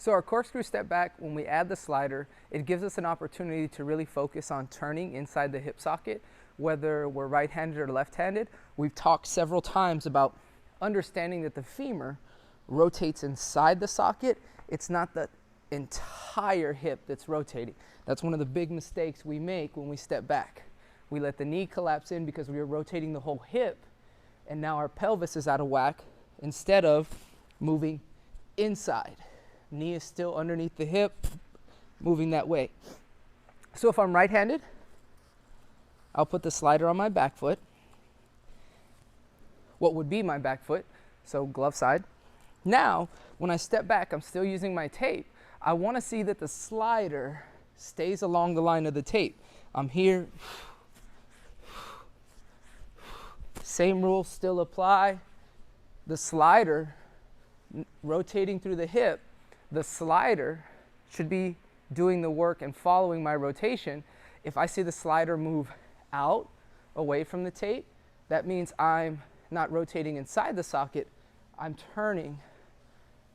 So our corkscrew step back, when we add the slider, it gives us an opportunity to really focus on turning inside the hip socket, whether we're right-handed or left-handed. We've talked several times about understanding that the femur rotates inside the socket. It's not the entire hip that's rotating. That's one of the big mistakes we make when we step back. We let the knee collapse in because we are rotating the whole hip, and now our pelvis is out of whack instead of moving inside. Knee is still underneath the hip, moving that way. So if I'm right-handed, I'll put the slider on my back foot, what would be my back foot, so glove side. Now, when I step back, I'm still using my tape. I want to see that the slider stays along the line of the tape. I'm here. Same rules still apply. The slider rotating through the hip, the slider should be doing the work and following my rotation. If I see the slider move out, away from the tape, that means I'm not rotating inside the socket, I'm turning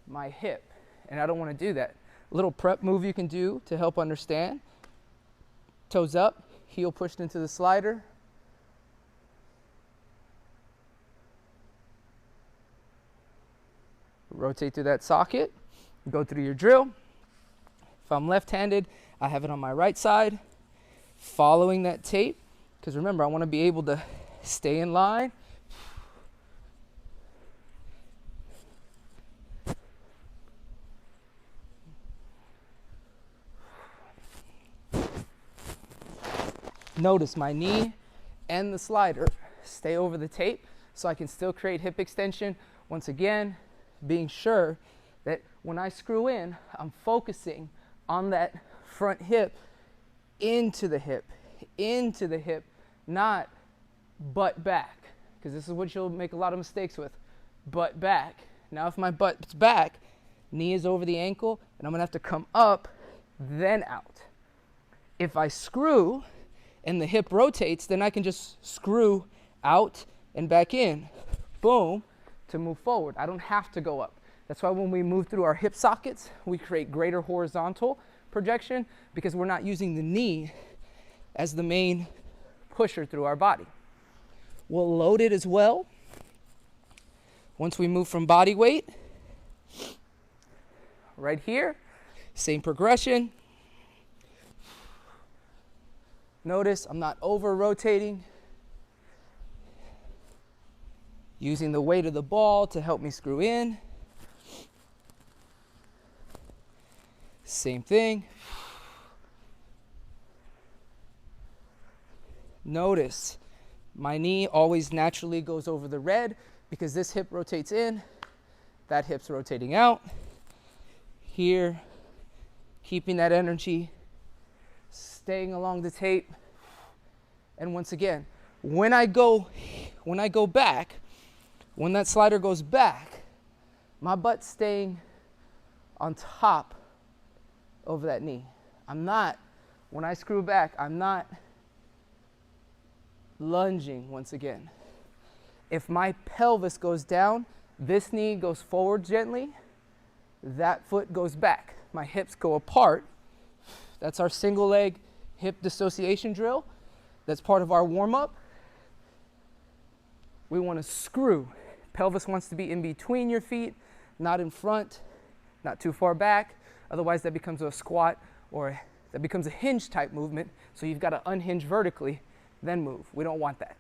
my hip, and I don't want to do that. A little prep move you can do to help understand. Toes up, heel pushed into the slider. Rotate through that socket, go through your drill. If I'm left-handed, I have it on my right side, following that tape, because remember, I want to be able to stay in line. Notice my knee and the slider stay over the tape so I can still create hip extension. Once again, being sure that when I screw in, I'm focusing on that front hip into the hip, not butt back, because this is what you'll make a lot of mistakes with, butt back. Now if my butt's back, knee is over the ankle, and I'm going to have to come up, then out. If I screw and the hip rotates, then I can just screw out and back in, boom, to move forward. I don't have to go up. That's why when we move through our hip sockets, we create greater horizontal projection because we're not using the knee as the main pusher through our body. We'll load it as well. Once we move from body weight, right here, same progression. Notice I'm not over rotating. Using the weight of the ball to help me screw in. Same thing. Notice my knee always naturally goes over the red because this hip rotates in, that hip's rotating out. Here, keeping that energy, staying along the tape. And once again, when I go back, when that slider goes back, my butt's staying on top over that knee. When I screw back, I'm not lunging once again. If my pelvis goes down, this knee goes forward gently, that foot goes back. My hips go apart. That's our single leg hip dissociation drill. That's part of our warm-up. We want to screw. Pelvis wants to be in between your feet, not in front, not too far back. Otherwise, that becomes a squat or that becomes a hinge type movement. So you've got to unhinge vertically, then move. We don't want that.